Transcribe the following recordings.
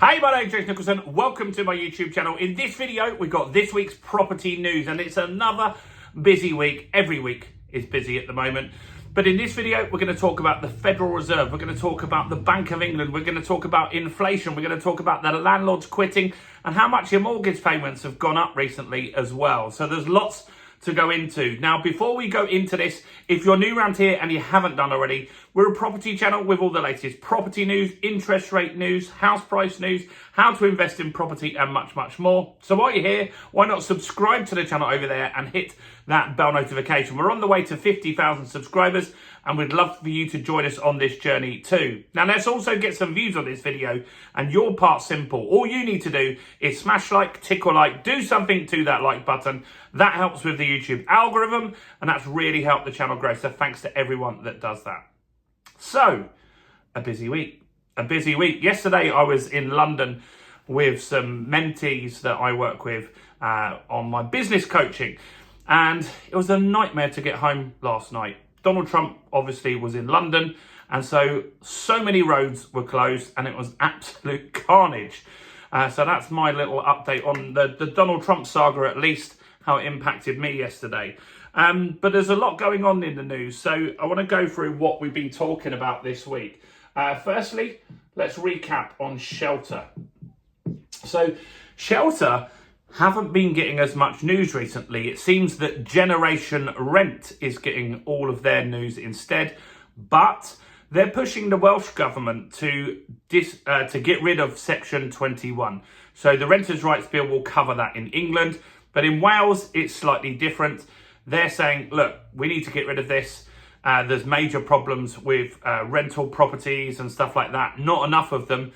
Hey, my name's Jason Nicholson. Welcome to my YouTube channel. In this video, we've got this week's property news, and it's another busy week. Every week is busy at the moment. But in this video, we're going to talk about the Federal Reserve. We're going to talk about the Bank of England. We're going to talk about inflation. We're going to talk about the landlords quitting and how much your mortgage payments have gone up recently as well. So there's lots to go into. Now, before we go into this, if you're new around here and you haven't done already, we're a property channel with all the latest property news, interest rate news, house price news, how to invest in property and much, much more. So while you're here, why not subscribe to the channel over there and hit that bell notification. We're on the way to 50,000 subscribers and we'd love for you to join us on this journey too. Now let's also get some views on this video, and your part's simple. All you need to do is smash like, tickle like, do something to that like button. That helps with the YouTube algorithm and that's really helped the channel grow. So thanks to everyone that does that. So, a busy week. Yesterday I was in London with some mentees that I work with on my business coaching. And it was a nightmare to get home last night. Donald Trump obviously was in London. And so many roads were closed and it was absolute carnage. So that's my little update on the Donald Trump saga, at least how it impacted me yesterday. But there's a lot going on in the news. So I want to go through what we've been talking about this week. Firstly, let's recap on shelter. So shelter haven't been getting as much news recently. It seems that Generation Rent is getting all of their news instead, but they're pushing the Welsh government to get rid of Section 21. So the Renters' Rights Bill will cover that in England, but in Wales it's slightly different. They're saying, look, we need to get rid of this. There's major problems with rental properties and stuff like that. Not enough of them.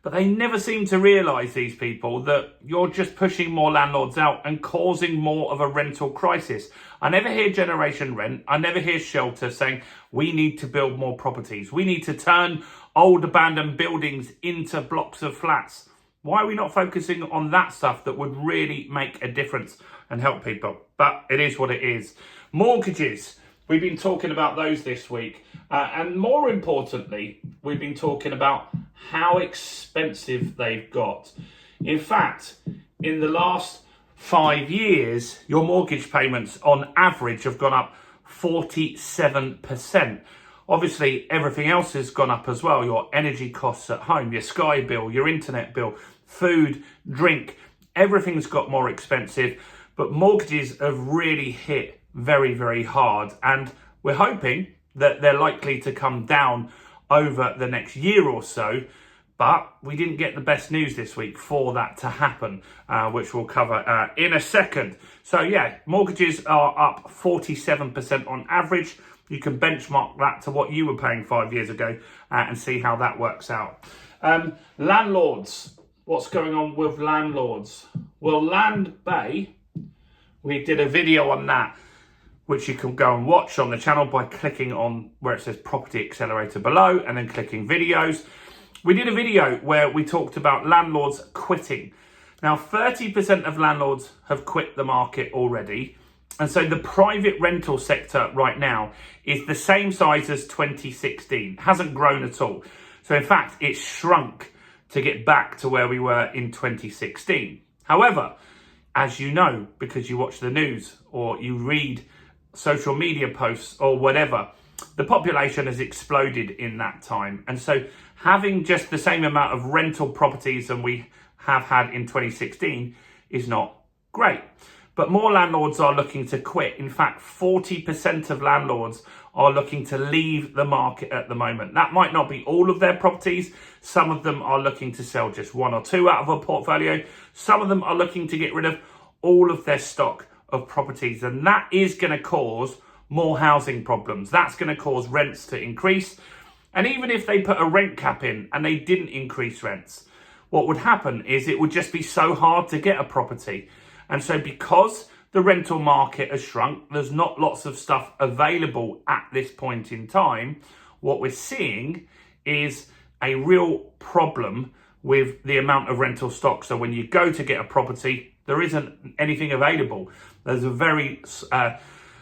But they never seem to realise, these people, that you're just pushing more landlords out and causing more of a rental crisis. I never hear Generation Rent. I never hear Shelter saying, we need to build more properties. We need to turn old abandoned buildings into blocks of flats. Why are we not focusing on that stuff that would really make a difference and help people? But it is what it is. Mortgages. We've been talking about those this week. And more importantly, we've been talking about how expensive they've got. In fact, in the last 5 years, your mortgage payments on average have gone up 47%. Obviously, everything else has gone up as well. Your energy costs at home, your Sky bill, your internet bill, food, drink, everything's got more expensive. But mortgages have really hit very, very hard. And we're hoping that they're likely to come down over the next year or so. But we didn't get the best news this week for that to happen, which we'll cover in a second. So yeah, mortgages are up 47% on average. You can benchmark that to what you were paying 5 years ago and see how that works out. Landlords. What's going on with landlords? Well, Land Bay, we did a video on that, which you can go and watch on the channel by clicking on where it says Property Accelerator below and then clicking videos. We did a video where we talked about landlords quitting. Now, 30% of landlords have quit the market already. And so the private rental sector right now is the same size as 2016. It hasn't grown at all. So in fact, it's shrunk to get back to where we were in 2016. However, as you know, because you watch the news or you read social media posts or whatever, the population has exploded in that time. And so having just the same amount of rental properties than we have had in 2016 is not great. But more landlords are looking to quit. In fact, 40% of landlords are looking to leave the market at the moment. That might not be all of their properties. Some of them are looking to sell just one or two out of a portfolio. Some of them are looking to get rid of all of their stock of properties. And that is going to cause more housing problems. That's going to cause rents to increase. And even if they put a rent cap in and they didn't increase rents, what would happen is it would just be so hard to get a property. And so because the rental market has shrunk, there's not lots of stuff available at this point in time. What we're seeing is a real problem with the amount of rental stock. So when you go to get a property, there isn't anything available. There's a very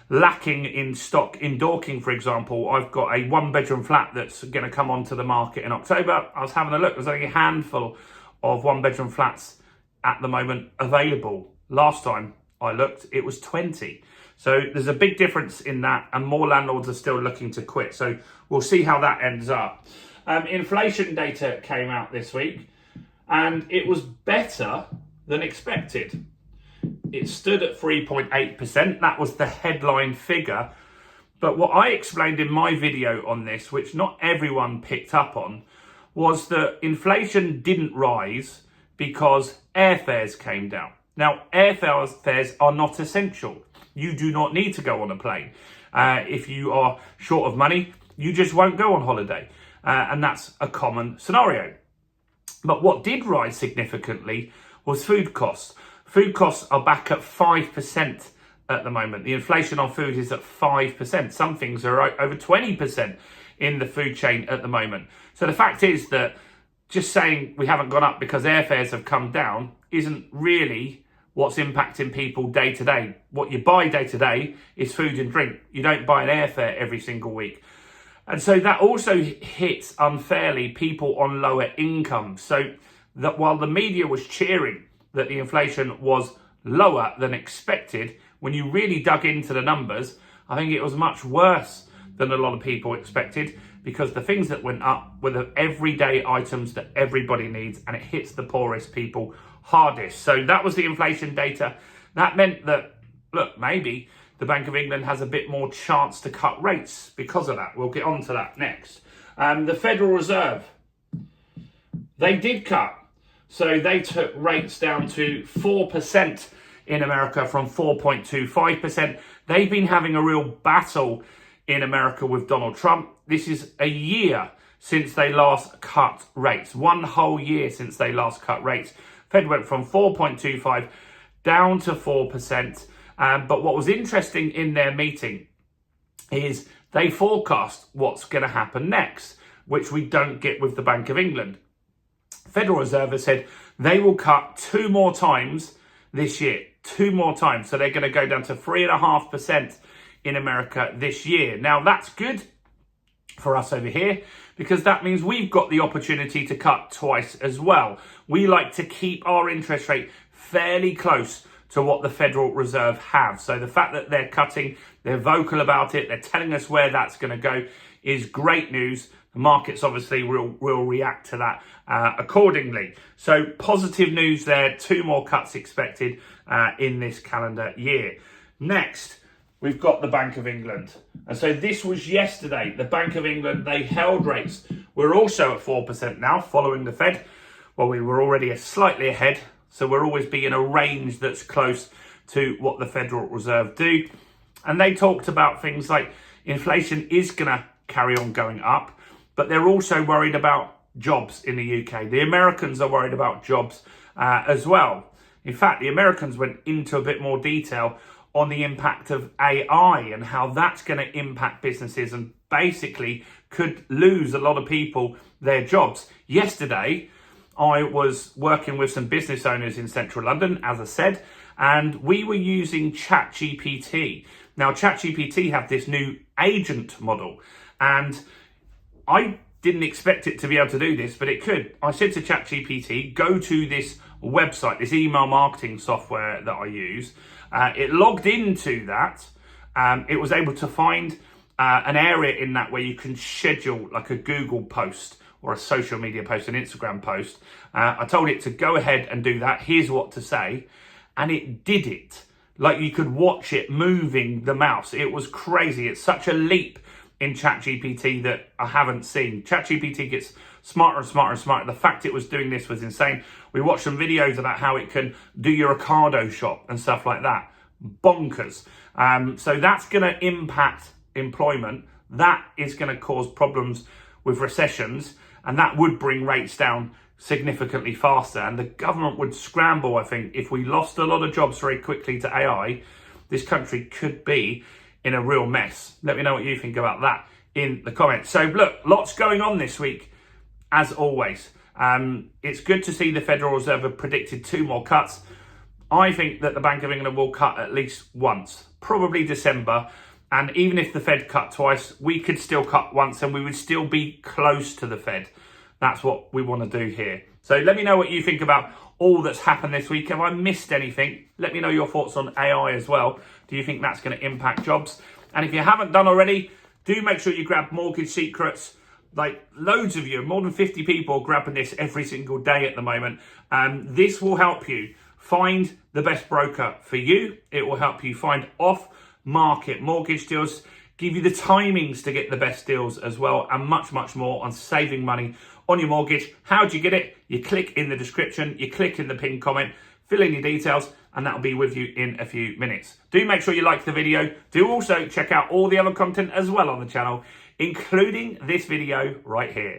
lacking in stock in Dorking, for example. I've got a 1-bedroom flat that's going to come onto the market in October. I was having a look. There's only a handful of one-bedroom flats at the moment available. Last time I looked, it was 20. So there's a big difference in that, and more landlords are still looking to quit. So we'll see how that ends up. Inflation data came out this week, and it was better than expected. It stood at 3.8%. That was the headline figure. But what I explained in my video on this, which not everyone picked up on, was that inflation didn't rise because airfares came down. Now, airfares are not essential. You do not need to go on a plane. If you are short of money, you just won't go on holiday. And that's a common scenario. But what did rise significantly was food costs. Food costs are back at 5% at the moment. The inflation on food is at 5%. Some things are over 20% in the food chain at the moment. So the fact is that just saying we haven't gone up because airfares have come down isn't really what's impacting people day to day. What you buy day to day is food and drink. You don't buy an airfare every single week. And so that also hits unfairly people on lower incomes. So that while the media was cheering that the inflation was lower than expected, when you really dug into the numbers, I think it was much worse than a lot of people expected, because the things that went up were the everyday items that everybody needs, and it hits the poorest people hardest. So that was the inflation data. That meant that, look, maybe the Bank of England has a bit more chance to cut rates because of that. We'll get on to that next. The Federal Reserve, they did cut. So they took rates down to 4% in America from 4.25%. They've been having a real battle in America with Donald Trump. This is a year since they last cut rates. One whole year since they last cut rates. Fed went from 4.25 down to 4%. But what was interesting in their meeting is they forecast what's going to happen next, which we don't get with the Bank of England. Federal Reserve has said they will cut 2 more times this year. 2 more times. So they're going to go down to 3.5% in America this year. Now, that's good for us over here, because that means we've got the opportunity to cut twice as well. We like to keep our interest rate fairly close to what the Federal Reserve have. So the fact that they're cutting, they're vocal about it, they're telling us where that's going to go is great news. The markets obviously will react to that accordingly. So positive news there, 2 more cuts expected in this calendar year. Next, we've got the Bank of England. And so this was yesterday. The Bank of England, they held rates. We're also at 4% now following the Fed. Well, we were already slightly ahead. So we'll always be in a range that's close to what the Federal Reserve do. And they talked about things like inflation is going to carry on going up, but they're also worried about jobs in the UK. The Americans are worried about jobs as well. In fact, the Americans went into a bit more detail on the impact of AI and how that's going to impact businesses and basically could lose a lot of people their jobs. Yesterday, I was working with some business owners in central London, as I said, and we were using ChatGPT. Now, ChatGPT have this new agent model, and I didn't expect it to be able to do this, but it could. I said to ChatGPT, go to this website, this email marketing software that I use. It logged into that. It was able to find an area in that where you can schedule like a Google post or a social media post, an Instagram post. I told it to go ahead and do that. Here's what to say. And it did it. Like you could watch it moving the mouse. It was crazy. It's such a leap in ChatGPT that I haven't seen. ChatGPT gets smarter and smarter and smarter. The fact it was doing this was insane. We watched some videos about how it can do your Ocado shop and stuff like that. Bonkers. So that's going to impact employment. That is going to cause problems with recessions, and that would bring rates down significantly faster. And the government would scramble, I think, if we lost a lot of jobs very quickly to AI. This country could be in a real mess. Let me know what you think about that in the comments. So look, lots going on this week, as always. It's good to see the Federal Reserve have predicted 2 more cuts. I think that the Bank of England will cut at least once, probably December. And even if the Fed cut twice, we could still cut once and we would still be close to the Fed. That's what we want to do here. So let me know what you think about all that's happened this week. Have I missed anything? Let me know your thoughts on AI as well. Do you think that's going to impact jobs? And if you haven't done already, do make sure you grab Mortgage Secrets. Like loads of you, more than 50 people grabbing this every single day at the moment. This will help you find the best broker for you. It will help you find off-market mortgage deals, give you the timings to get the best deals as well, and much, much more on saving money on your mortgage. How do you get it? You click in the description, you click in the pinned comment, fill in your details, and that'll be with you in a few minutes. Do make sure you like the video. Do also check out all the other content as well on the channel, including this video right here.